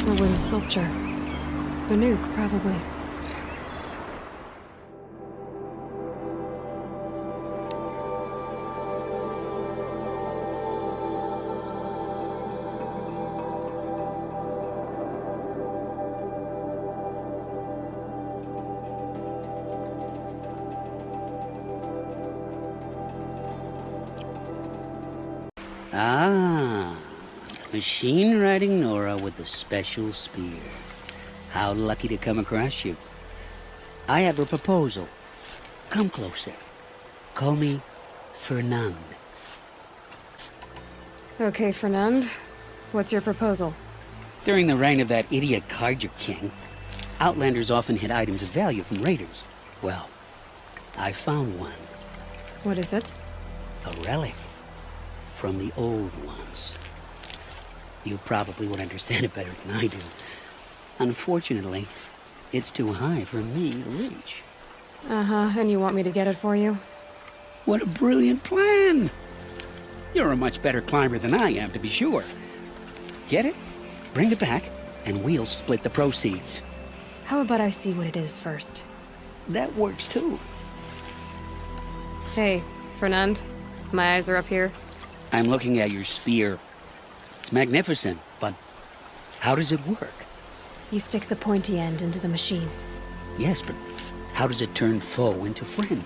A wooden sculpture. A nuke, probably. Ah, machine riding Nora with the special spear. How lucky to come across you. I have a proposal. Come closer. Call me Fernand. Okay, Fernand. What's your proposal? During the reign of that idiot Carja King, Outlanders often hid items of value from raiders. Well, I found one. What is it? A relic. From the old ones. You probably would understand it better than I do. Unfortunately, it's too high for me to reach. Uh-huh, and you want me to get it for you? What a brilliant plan! You're a much better climber than I am, to be sure. Get it, bring it back, and we'll split the proceeds. How about I see what it is first? That works too. Hey, Fernand. My eyes are up here. I'm looking at your spear. It's magnificent, but how does it work? You stick the pointy end into the machine. Yes, but how does it turn foe into friend?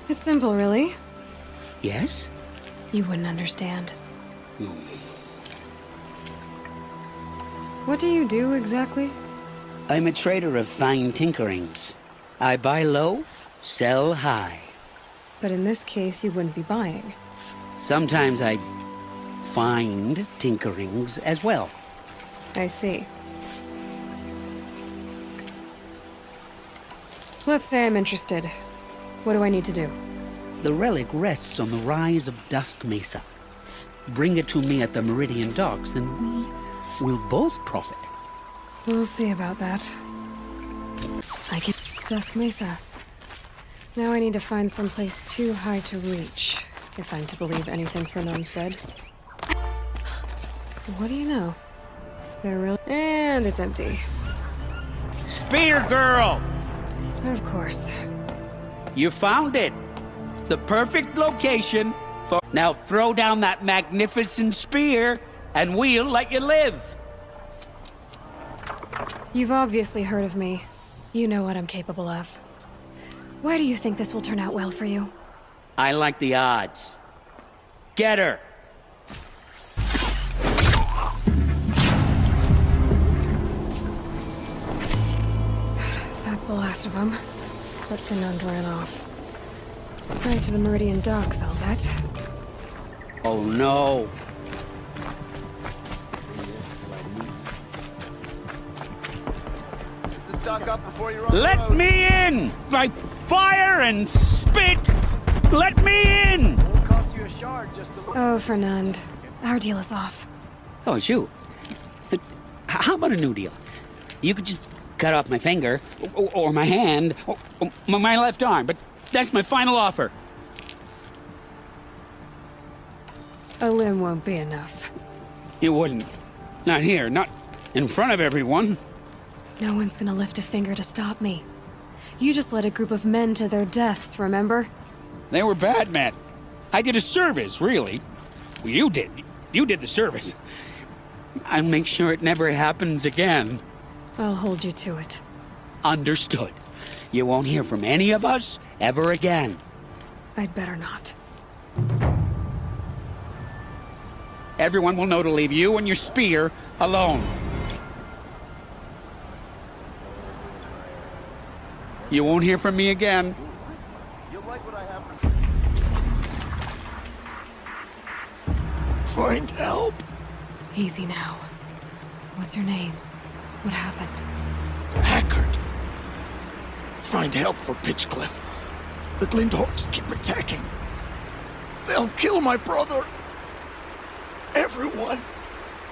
It's simple, really. Yes? You wouldn't understand. What do you do, exactly? I'm a trader of fine tinkerings. I buy low, sell high. But in this case, you wouldn't be buying. Sometimes I find tinkerings as well. I see. Let's say I'm interested. What do I need to do? The relic rests on the rise of Dusk Mesa. Bring it to me at the Meridian Docks, and we will both profit. We'll see about that. I can... Dusk Mesa. Now I need to find someplace too high to reach, if I'm to believe anything Fernand said. What do you know? They're really... And it's empty. Spear girl! Of course. You found it. The perfect location for... Now throw down that magnificent spear, and we'll let you live. You've obviously heard of me. You know what I'm capable of. Why do you think this will turn out well for you? I like the odds. Get her. That's the last of them. But Fernand ran off. Right to the Meridian Docks, I'll bet. Oh no. Stock up before you run. Let me in! By fire and spit! Let me in! Won't cost you a shard just to look. Oh, Fernand. Our deal is off. Oh, it's you. How about a new deal? You could just cut off my finger, or my hand, or my left arm, but that's my final offer. A limb won't be enough. You wouldn't. Not here, not in front of everyone. No one's gonna lift a finger to stop me. You just led a group of men to their deaths, remember? They were bad men. I did a service, really. Well, you did. You did the service. I'll make sure it never happens again. I'll hold you to it. Understood. You won't hear from any of us ever again. I'd better not. Everyone will know to leave you and your spear alone. You won't hear from me again. You'll like what I have. Find help. Easy now. What's your name? What happened? Hackard. Find help for Pitchcliff. The Glinthawks keep attacking. They'll kill my brother. Everyone.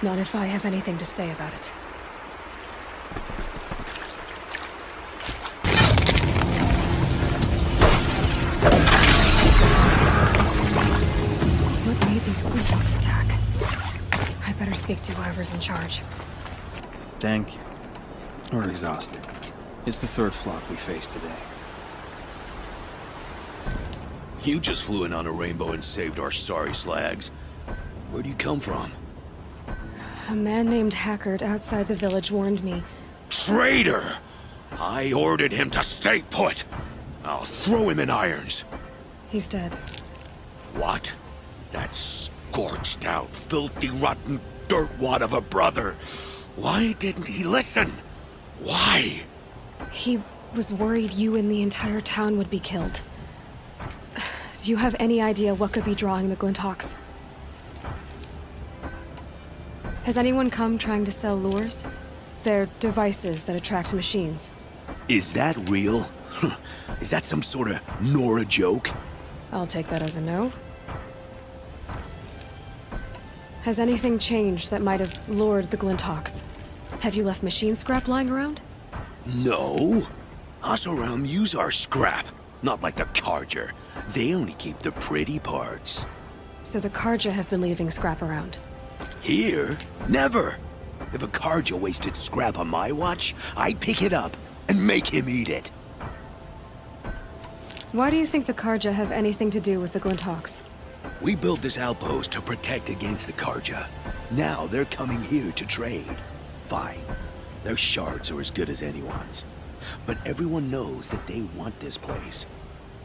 Not if I have anything to say about it. What made these Glinthawks attack? I better speak to whoever's in charge. Thank you. We're exhausted. It's the third flock we faced today. You just flew in on a rainbow and saved our sorry slags. Where do you come from? A man named Hackard outside the village warned me. Traitor! I ordered him to stay put. I'll throw him in irons. He's dead. What? That scorched out, filthy, rotten dirtwad of a brother. Why didn't he listen? Why? He was worried you and the entire town would be killed. Do you have any idea what could be drawing the Glinthawks? Has anyone come trying to sell lures? They're devices that attract machines. Is that real? Is that some sort of Nora joke? I'll take that as a no. Has anything changed that might have lured the Glinthawks? Have you left machine scrap lying around? No. Us around use our scrap. Not like the Carja. They only keep the pretty parts. So the Carja have been leaving scrap around. Here? Never. If a Carja wasted scrap on my watch, I'd pick it up and make him eat it. Why do you think the Carja have anything to do with the Glinthawks? We built this outpost to protect against the Carja. Now they're coming here to trade. Fine. Their shards are as good as anyone's. But everyone knows that they want this place.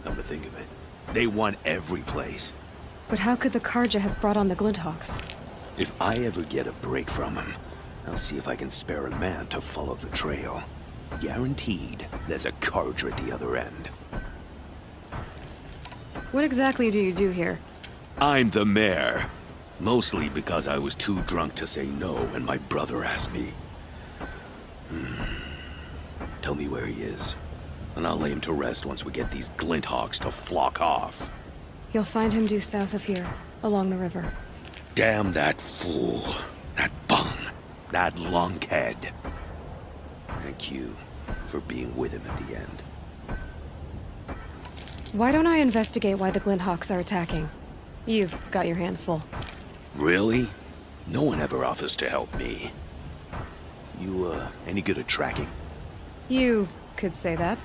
Come to think of it, they want every place. But how could the Carja have brought on the Glinthawks? If I ever get a break from them, I'll see if I can spare a man to follow the trail. Guaranteed, there's a Carja at the other end. What exactly do you do here? I'm the mayor. Mostly because I was too drunk to say no when my brother asked me. Tell me where he is, and I'll lay him to rest once we get these Glinthawks to flock off. You'll find him due south of here, along the river. Damn that fool. That bum. That lunkhead. Thank you for being with him at the end. Why don't I investigate why the Glinthawks are attacking? You've got your hands full. Really? No one ever offers to help me. You, any good at tracking? You could say that.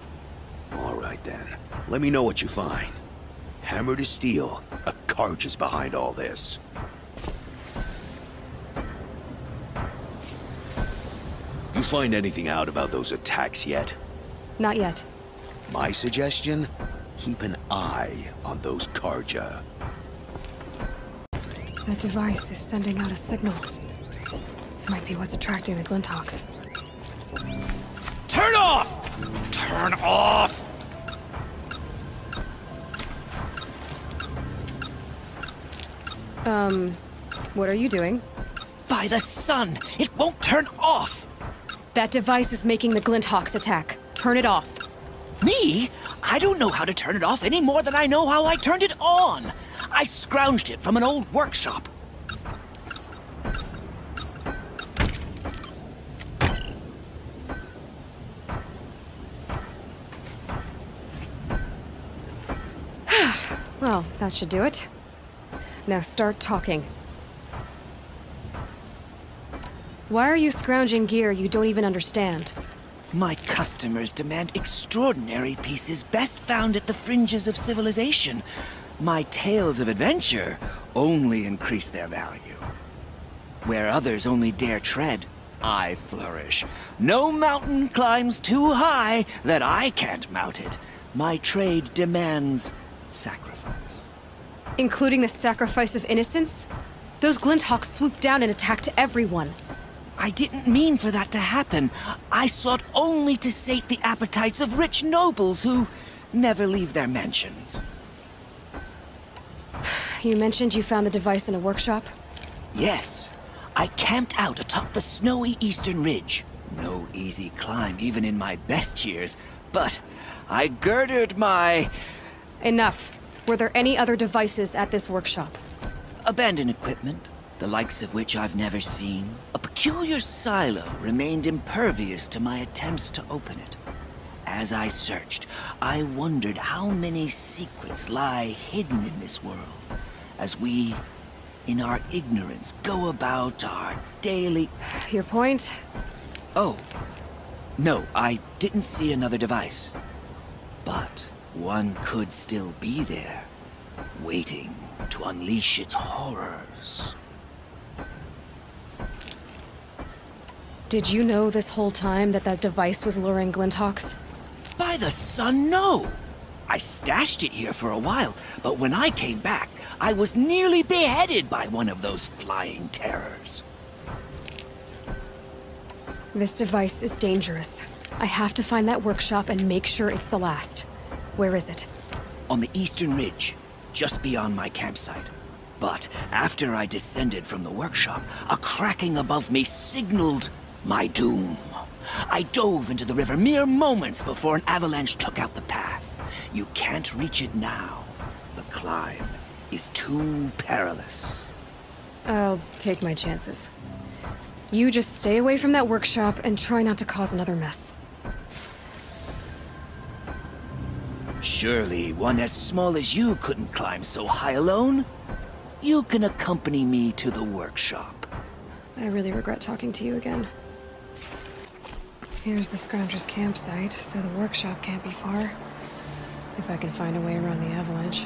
All right, then. Let me know what you find. Hammer to steel, a Carja is behind all this. You find anything out about those attacks yet? Not yet. My suggestion? Keep an eye on those Carja. That device is sending out a signal. Might be what's attracting the Glinthawks. Turn off! Turn off! What are you doing? By the sun! It won't turn off! That device is making the Glinthawks attack. Turn it off. Me? I don't know how to turn it off any more than I know how I turned it on. I scrounged it from an old workshop. Well, that should do it. Now start talking. Why are you scrounging gear you don't even understand? My customers demand extraordinary pieces best found at the fringes of civilization. My tales of adventure only increase their value. Where others only dare tread, I flourish. No mountain climbs too high that I can't mount it. My trade demands sacrifice. Including the sacrifice of innocence? Those Glinthawks swooped down and attacked everyone. I didn't mean for that to happen. I sought only to sate the appetites of rich nobles who never leave their mansions. You mentioned you found the device in a workshop? Yes. I camped out atop the snowy eastern ridge. No easy climb even in my best years, but I girded my... Enough. Were there any other devices at this workshop? abandoned equipment, the likes of which I've never seen. A peculiar silo remained impervious to my attempts to open it. As I searched, I wondered how many secrets lie hidden in this world, as we, in our ignorance, go about our daily... Your point? Oh, no, I didn't see another device. But one could still be there, waiting to unleash its horrors. Did you know this whole time that device was luring Glinthawks? By the sun, no! I stashed it here for a while, but when I came back, I was nearly beheaded by one of those flying terrors. This device is dangerous. I have to find that workshop and make sure it's the last. Where is it? On the eastern ridge, just beyond my campsite. But after I descended from the workshop, a cracking above me signaled my doom. I dove into the river mere moments before an avalanche took out the path. You can't reach it now. The climb is too perilous. I'll take my chances. You just stay away from that workshop and try not to cause another mess. Surely one as small as you couldn't climb so high alone. You can accompany me to the workshop. I really regret talking to you again. Here's the Scrounger's campsite, so the workshop can't be far. If I can find a way around the avalanche.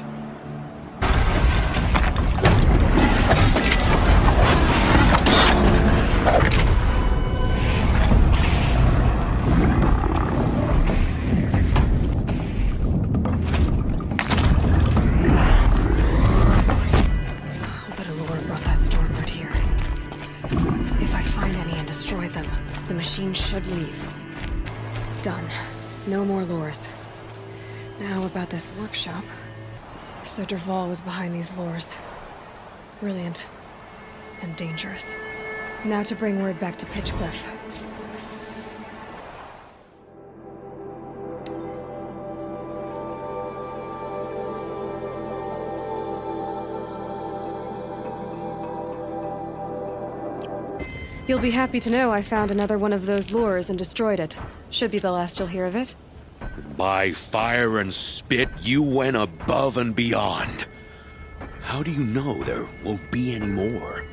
The machine should leave. Done. No more lures. Now about this workshop. So Dervahl was behind these lures. Brilliant. And dangerous. Now to bring word back to Pitchcliff. You'll be happy to know I found another one of those lures and destroyed it. Should be the last you'll hear of it. By fire and spit, you went above and beyond. How do you know there won't be any more?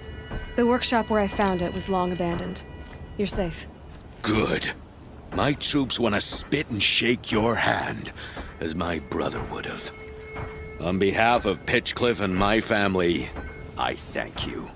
The workshop where I found it was long abandoned. You're safe. Good. My troops want to spit and shake your hand, as my brother would have. On behalf of Pitchcliff and my family, I thank you.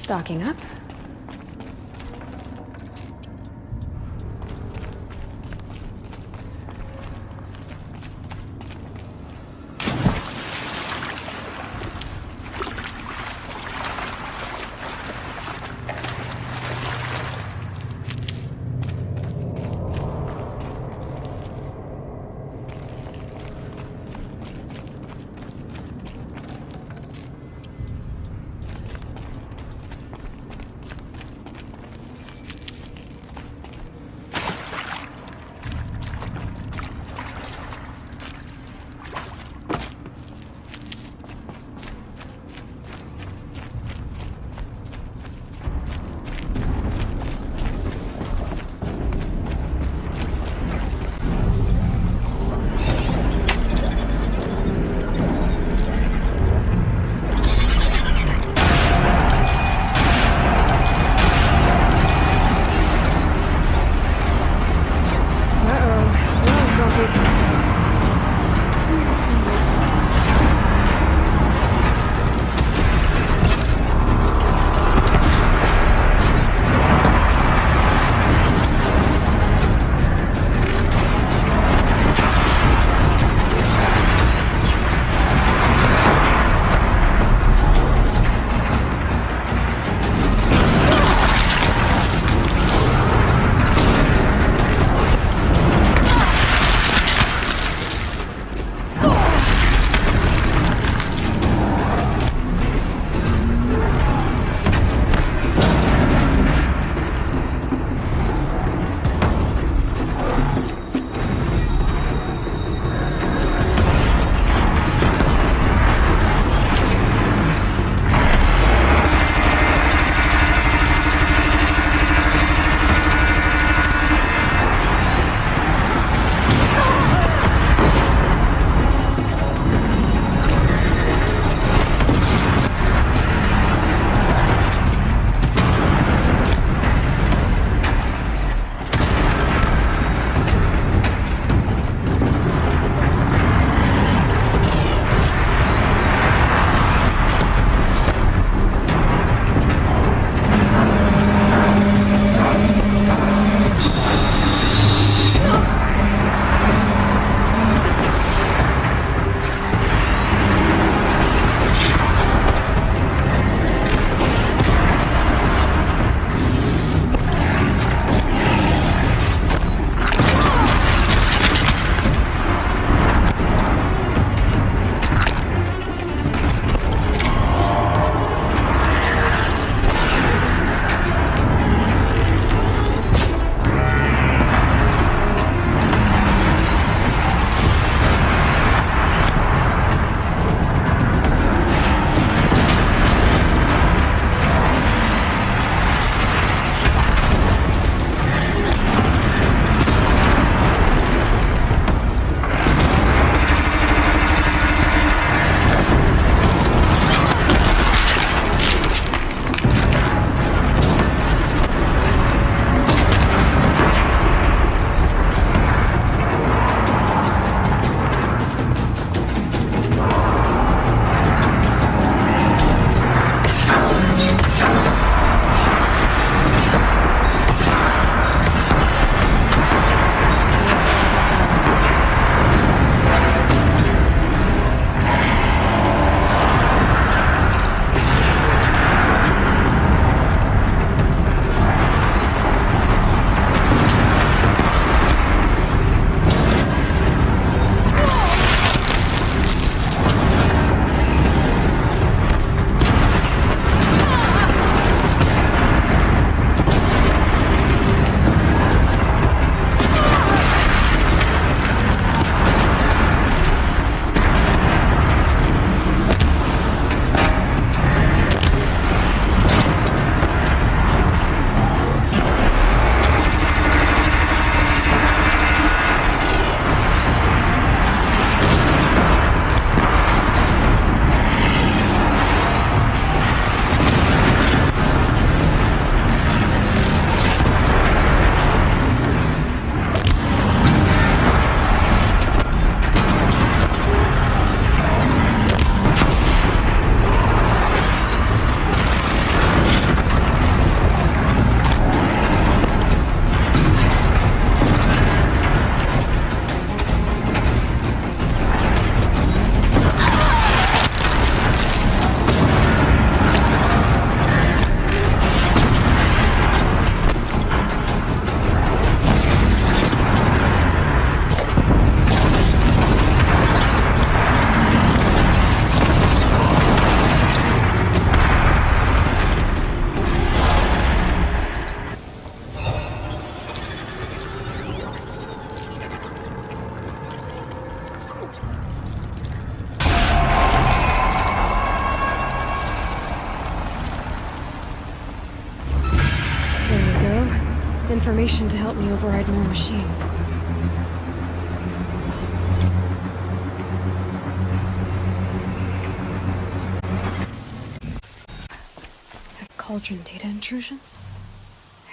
Stocking up. information to help me override more machines. Cauldron data intrusions?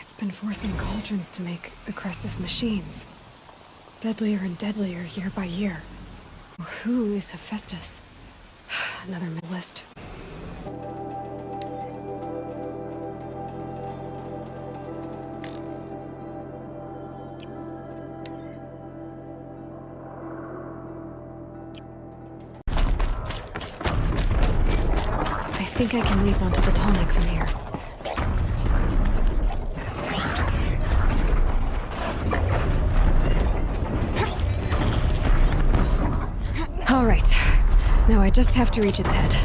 It's been forcing cauldrons to make aggressive machines. Deadlier and deadlier year by year. Who is Hephaestus? Another list. I think I can leap onto the tonic from here. All right. Now I just have to reach its head.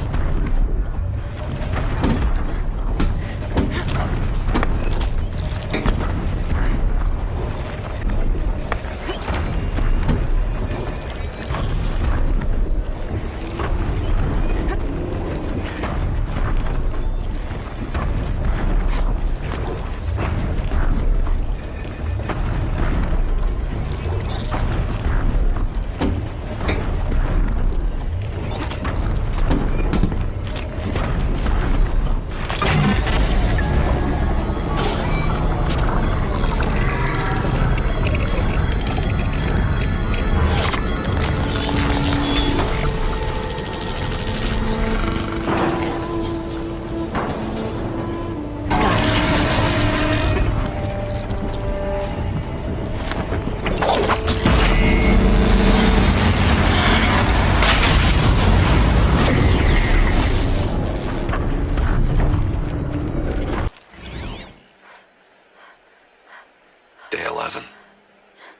Day 11.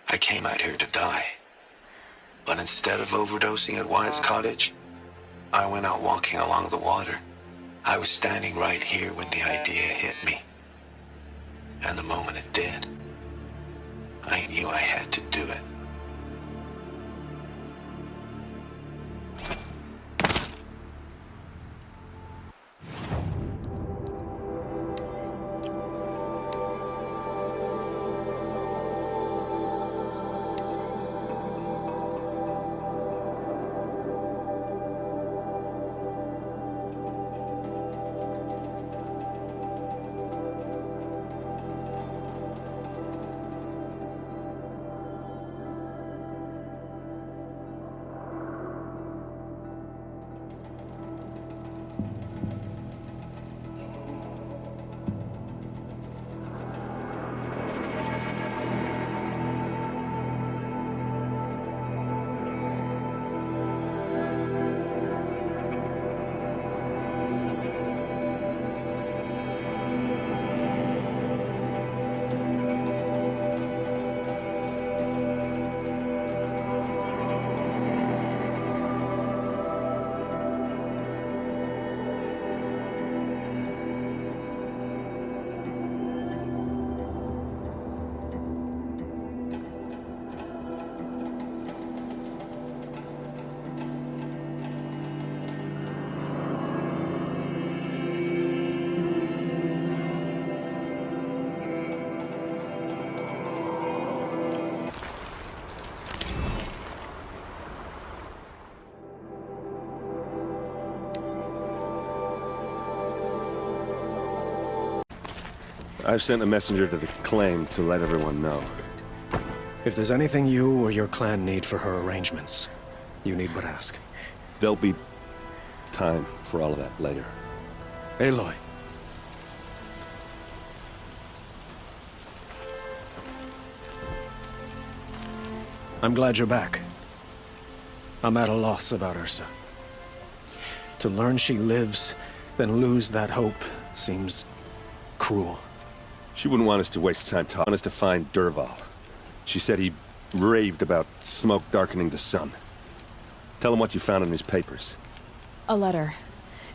I came out here to die. But instead of overdosing at Wyatt's cottage, I went out walking along the water. I was standing right here when the idea hit me. And the moment it did, I knew I had to do it. I've sent a messenger to the claim to let everyone know. If there's anything you or your clan need for her arrangements, you need but ask. There'll be time for all of that later. Aloy. I'm glad you're back. I'm at a loss about Ursa. To learn she lives, then lose that hope, seems cruel. She wouldn't want us to waste time telling us to find Dervahl. She said he raved about smoke darkening the sun. Tell him what you found in his papers. A letter.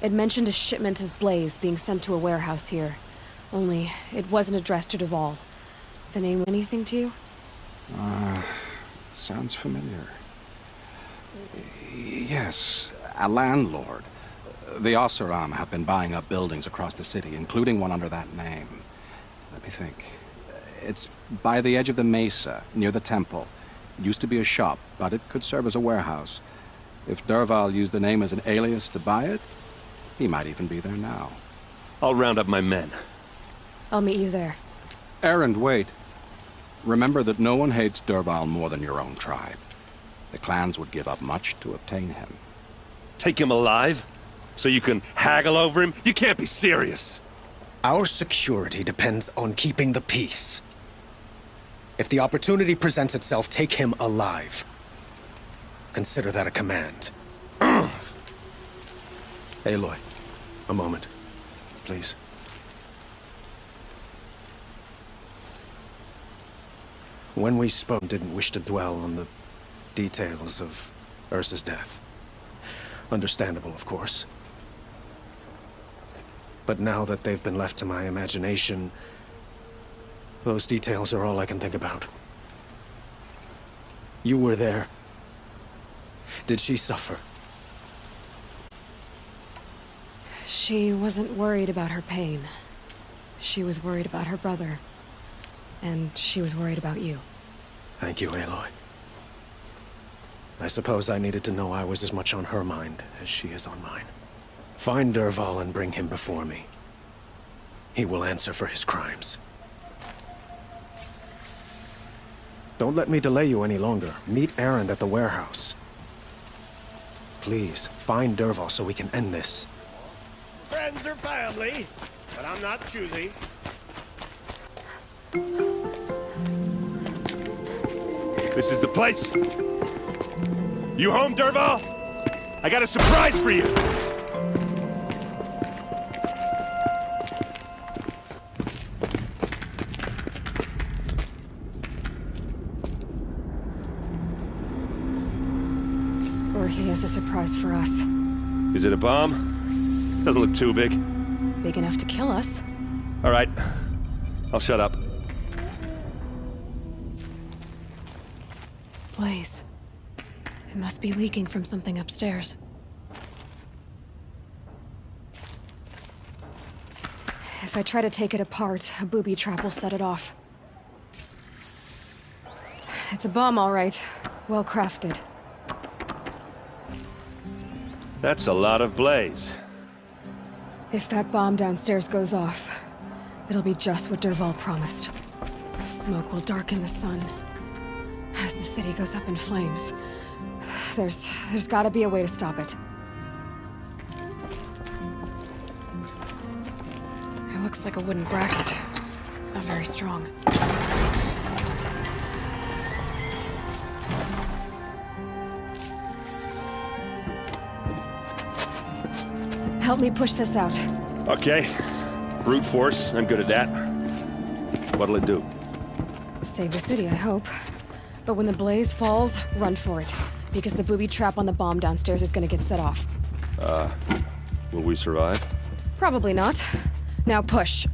It mentioned a shipment of blaze being sent to a warehouse here. Only, it wasn't addressed to Dervahl. The name anything to you? Sounds familiar. Yes, a landlord. The Oseram have been buying up buildings across the city, including one under that name. Let me think. It's by the edge of the mesa, near the temple. It used to be a shop, but it could serve as a warehouse. If Dervahl used the name as an alias to buy it, he might even be there now. I'll round up my men. I'll meet you there. Erend, wait. Remember that no one hates Dervahl more than your own tribe. The clans would give up much to obtain him. Take him alive? So you can haggle over him? You can't be serious. Our security depends on keeping the peace. If the opportunity presents itself, take him alive. Consider that a command. Aloy, a moment, please. When we spoke, didn't wish to dwell on the details of Ursa's death. Understandable, of course. But now that they've been left to my imagination, those details are all I can think about. You were there. Did she suffer? She wasn't worried about her pain. She was worried about her brother. And she was worried about you. Thank you, Aloy. I suppose I needed to know I was as much on her mind as she is on mine. Find Dervahl and bring him before me. He will answer for his crimes. Don't let me delay you any longer. Meet Erend at the warehouse. Please, find Dervahl so we can end this. Friends or family, but I'm not choosy. This is the place. You home, Dervahl? I got a surprise for you. Or he has a surprise for us. Is it a bomb? Doesn't look too big. Big enough to kill us. All right. I'll shut up. Blaze. It must be leaking from something upstairs. If I try to take it apart, a booby trap will set it off. It's a bomb, all right. Well crafted. That's a lot of blaze. If that bomb downstairs goes off, it'll be just what Dervahl promised. Smoke will darken the sun. As the city goes up in flames, there's gotta be a way to stop it. It looks like a wooden bracket. Not very strong. Help me push this out. Okay. Brute force, I'm good at that. What'll it do? Save the city, I hope. But when the blaze falls, run for it. Because the booby trap on the bomb downstairs is gonna get set off. Will we survive? Probably not. Now push.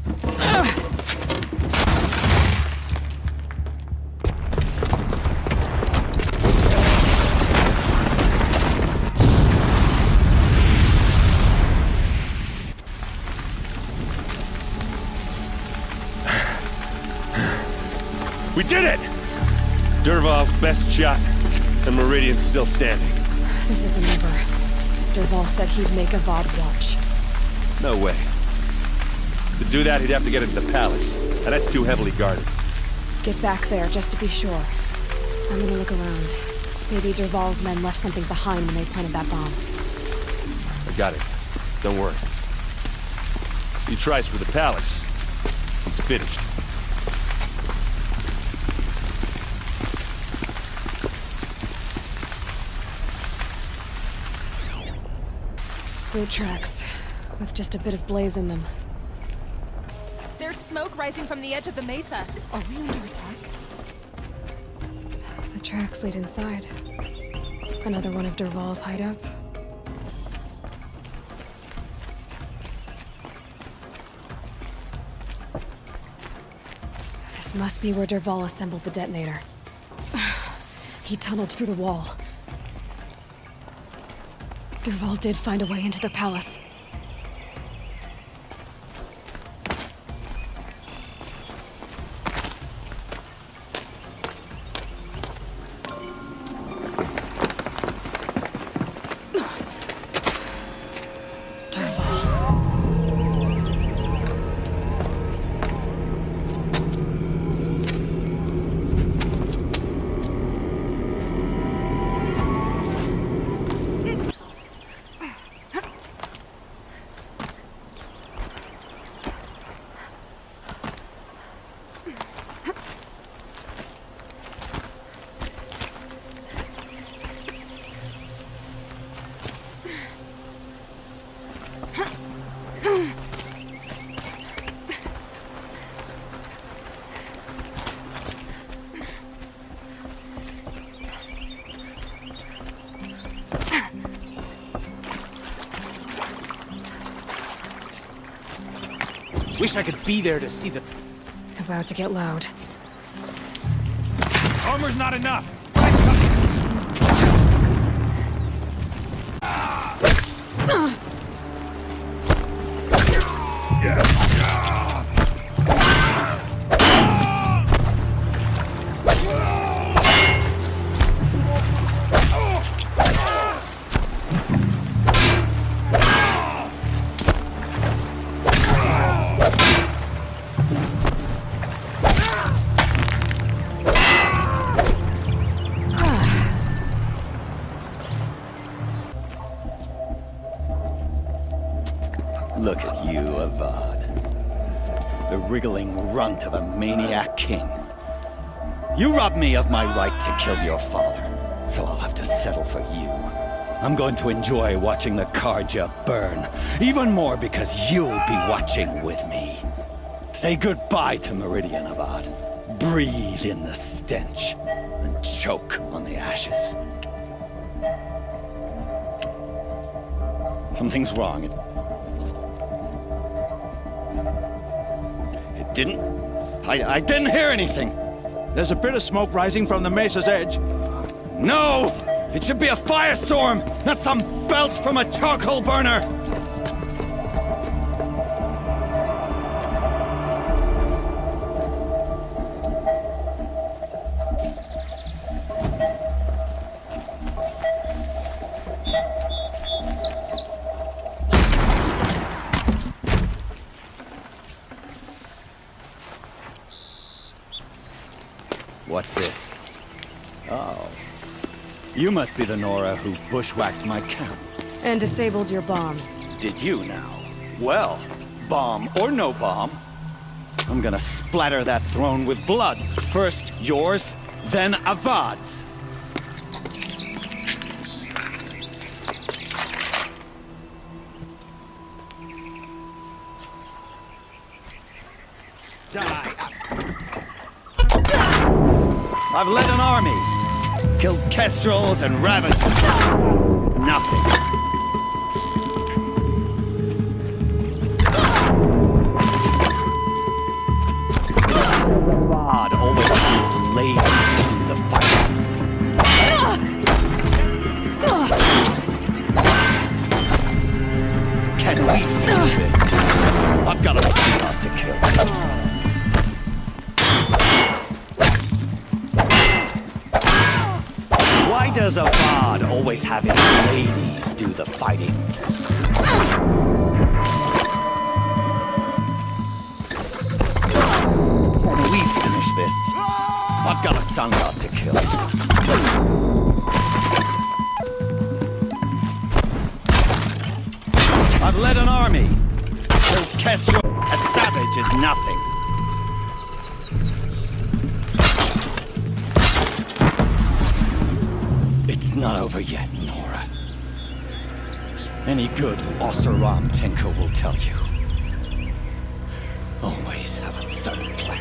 We did it! Dervahl's best shot, and Meridian's still standing. This isn't over. Dervahl said he'd make a VOD watch. No way. To do that, he'd have to get into the palace, and that's too heavily guarded. Get back there, just to be sure. I'm gonna look around. Maybe Dervahl's men left something behind when they planted that bomb. I got it. Don't worry. He tries for the palace. He's finished. Boot tracks, with just a bit of blaze in them. There's smoke rising from the edge of the mesa. Are we under attack? The tracks lead inside. Another one of Dervahl's hideouts. This must be where Dervahl assembled the detonator. He tunneled through the wall. Dervahl did find a way into the palace. Wish I could be there to see the... About to get loud. Armor's not enough. Look at you, Avad. The wriggling runt of a maniac king. You robbed me of my right to kill your father, so I'll have to settle for you. I'm going to enjoy watching the Karja burn, even more because you'll be watching with me. Say goodbye to Meridian, Avad. Breathe in the stench, and choke on the ashes. Something's wrong. It didn't... I didn't hear anything. There's a bit of smoke rising from the mesa's edge. No! It should be a firestorm, not some belch from a charcoal burner! What's this? Oh. You must be the Nora who bushwhacked my camp. And disabled your bomb. Did you now? Well, bomb or no bomb, I'm gonna splatter that throne with blood. First yours, then Avad's. Die. I've led an army. Killed kestrels and ravaged... nothing. God always has ladies do the fighting. Can we finish this? I've got a sweetheart to kill. Why does Avad always have his ladies do the fighting? Can we finish this? I've got a sun god to kill. I've led an army. Killed Kestrel. A savage is nothing. It's not over yet, Nora. Any good Oseram tinker will tell you. Always have a third plan.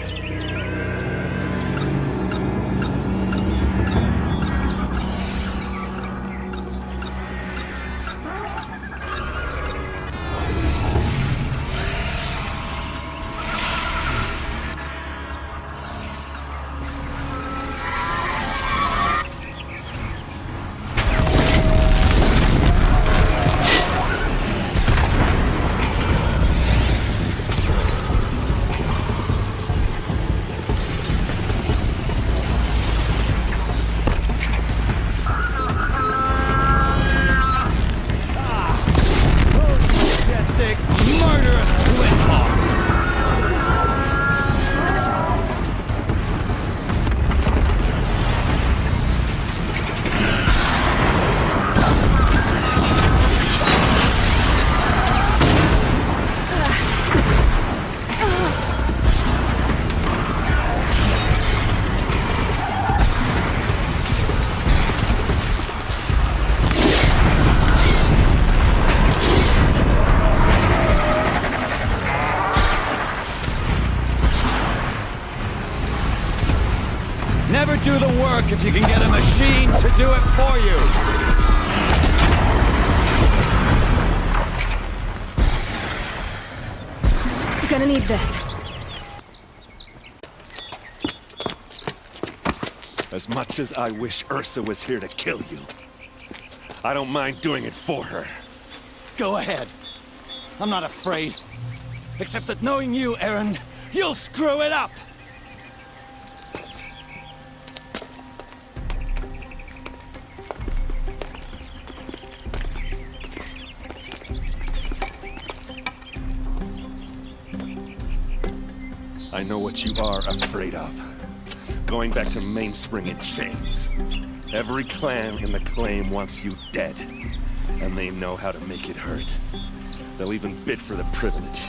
Never do the work if you can get a machine to do it for you. Gonna need this. As much as I wish Ursa was here to kill you, I don't mind doing it for her. Go ahead. I'm not afraid. Except that knowing you, Erend, you'll screw it up! I know what you are afraid of. Going back to Mainspring in chains. Every clan in the claim wants you dead. And they know how to make it hurt. They'll even bid for the privilege.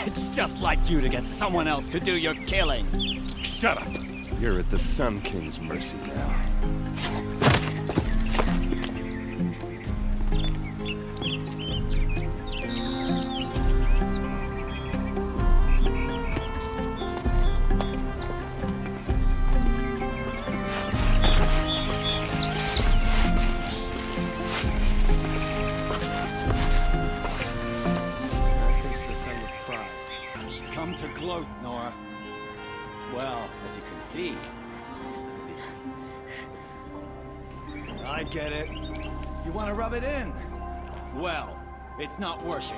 It's just like you to get someone else to do your killing. Shut up! You're at the Sun King's mercy now. Come to gloat, Nora. Well, as you can see, I get it. You want to rub it in? Well, it's not working.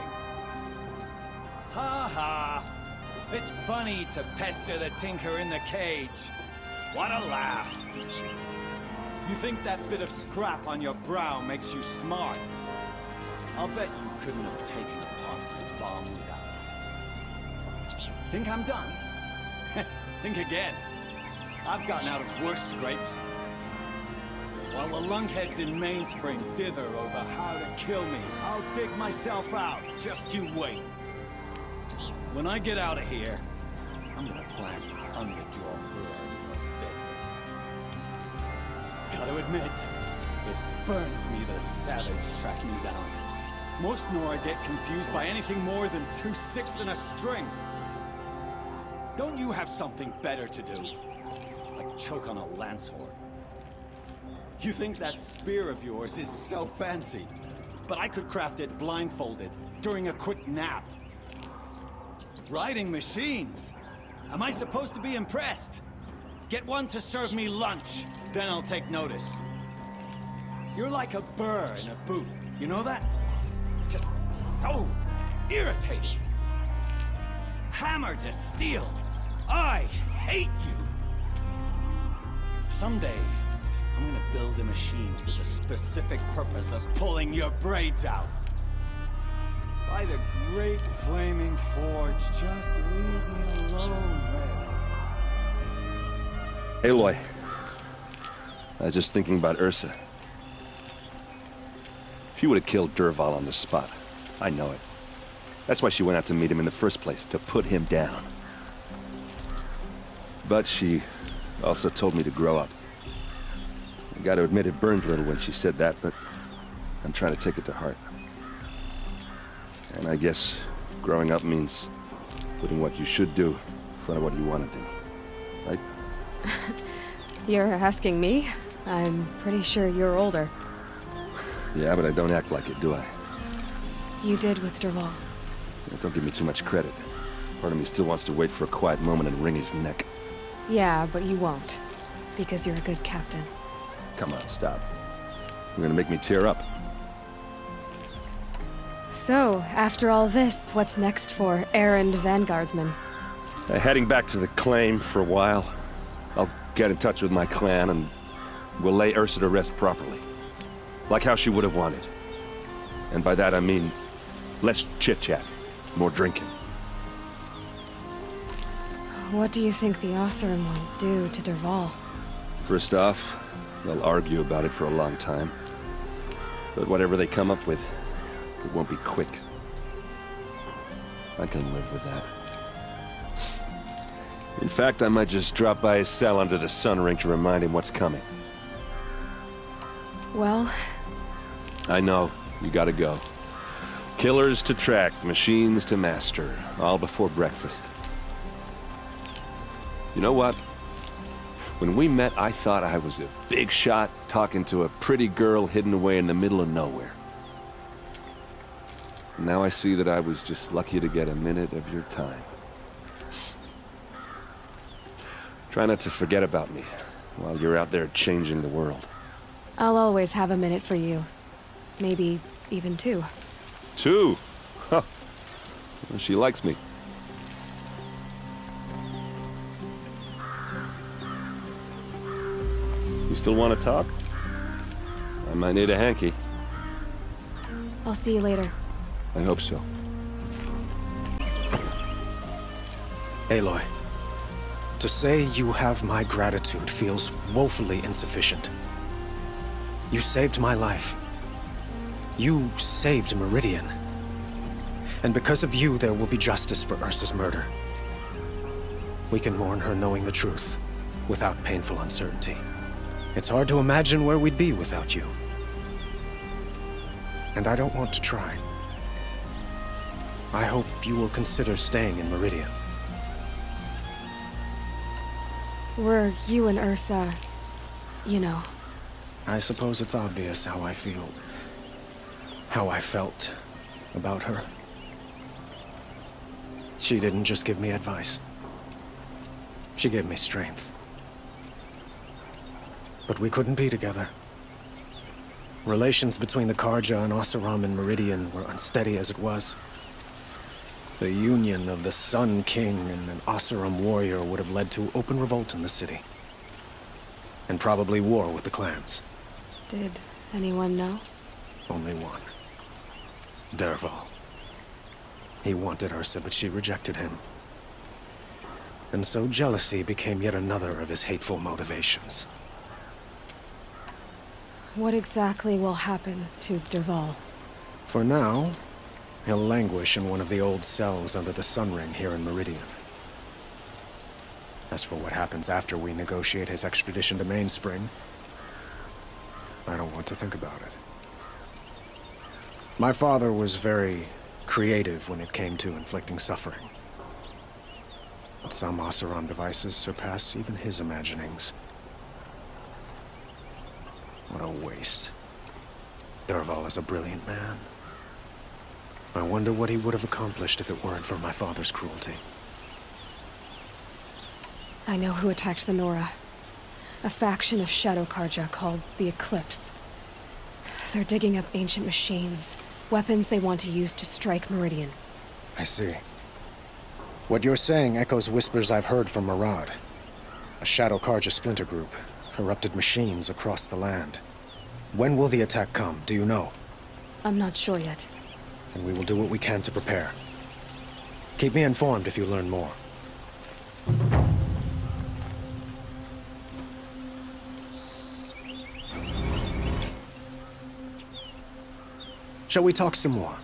Ha ha! It's funny to pester the tinker in the cage. What a laugh! You think that bit of scrap on your brow makes you smart? I'll bet you couldn't have taken apart the bomb without it. Think I'm done? Think again. I've gotten out of worse scrapes. While the lunkheads in Mainspring dither over how to kill me, I'll dig myself out. Just you wait. When I get out of here, I'm gonna plant 100-jaw bird a bit. Gotta admit, it burns me the savage track me down. Most Nora get confused by anything more than 2 sticks and a string. Don't you have something better to do? Like choke on a lance horn. You think that spear of yours is so fancy, but I could craft it blindfolded during a quick nap. Riding machines? Am I supposed to be impressed? Get one to serve me lunch, then I'll take notice. You're like a burr in a boot, you know that? Just so irritating. Hammer to steel. I hate you! Someday, I'm gonna build a machine with the specific purpose of pulling your braids out. By the great flaming forge, just leave me alone, Red. Aloy, I was just thinking about Ursa. She would have killed Dervahl on the spot. I know it. That's why she went out to meet him in the first place, to put him down. But she also told me to grow up. I gotta admit it burned a little when she said that, but I'm trying to take it to heart. And I guess growing up means putting what you should do in front of what you want to do, right? You're asking me? I'm pretty sure you're older. Yeah, but I don't act like it, do I? You did with Dervahl. Yeah, don't give me too much credit. Part of me still wants to wait for a quiet moment and wring his neck. Yeah, but you won't. Because you're a good captain. Come on, stop. You're gonna make me tear up. So, after all this, what's next for Erend Vanguardsman? Heading back to the claim for a while. I'll get in touch with my clan and we'll lay Ursa to rest properly. Like how she would have wanted. And by that I mean less chit-chat, more drinking. What do you think the Oseram will do to Dervahl? First off, they'll argue about it for a long time. But whatever they come up with, it won't be quick. I can live with that. In fact, I might just drop by his cell under the sun ring to remind him what's coming. Well... I know, you gotta go. Killers to track, machines to master, all before breakfast. You know what? When we met, I thought I was a big shot talking to a pretty girl hidden away in the middle of nowhere. Now I see that I was just lucky to get a minute of your time. Try not to forget about me while you're out there changing the world. I'll always have a minute for you. Maybe even two. Two? Huh. Well, she likes me. You still want to talk? I might need a hanky. I'll see you later. I hope so. Aloy, to say you have my gratitude feels woefully insufficient. You saved my life. You saved Meridian. And because of you, there will be justice for Ursa's murder. We can mourn her knowing the truth, without painful uncertainty. It's hard to imagine where we'd be without you. And I don't want to try. I hope you will consider staying in Meridian. Were you and Ursa, you know. I suppose it's obvious how I feel. How I felt about her. She didn't just give me advice. She gave me strength. But we couldn't be together. Relations between the Karja and Oseram and Meridian were unsteady as it was. The union of the Sun King and an Oseram warrior would have led to open revolt in the city. And probably war with the clans. Did anyone know? Only one. Dervahl. He wanted Ursa, but she rejected him. And so jealousy became yet another of his hateful motivations. What exactly will happen to Dervahl? For now, he'll languish in one of the old cells under the Sun Ring here in Meridian. As for what happens after we negotiate his extradition to Mainspring, I don't want to think about it. My father was very creative when it came to inflicting suffering. But some Oseram devices surpass even his imaginings. What a waste. Dervahl is a brilliant man. I wonder what he would have accomplished if it weren't for my father's cruelty. I know who attacked the Nora. A faction of Shadow Karja called the Eclipse. They're digging up ancient machines, weapons they want to use to strike Meridian. I see. What you're saying echoes whispers I've heard from Murad. A Shadow Karja splinter group, corrupted machines across the land. When will the attack come, do you know? I'm not sure yet. And we will do what we can to prepare. Keep me informed if you learn more. Shall we talk some more?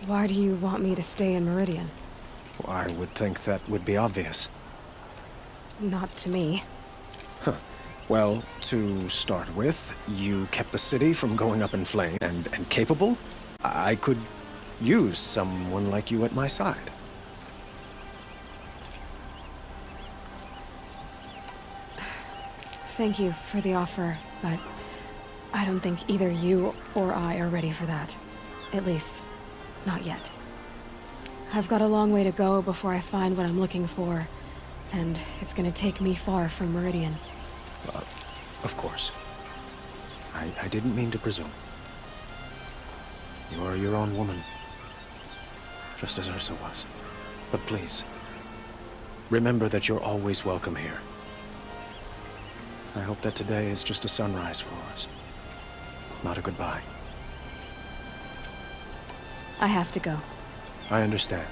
Why do you want me to stay in Meridian? I would think that would be obvious. Not to me. Huh. Well, to start with, you kept the city from going up in flames, and capable? I could use someone like you at my side. Thank you for the offer, but I don't think either you or I are ready for that. At least, not yet. I've got a long way to go before I find what I'm looking for, and it's gonna take me far from Meridian. Of course. I didn't mean to presume. You are your own woman, just as Ursa was. But please, remember that you're always welcome here. I hope that today is just a sunrise for us, not a goodbye. I have to go. I understand.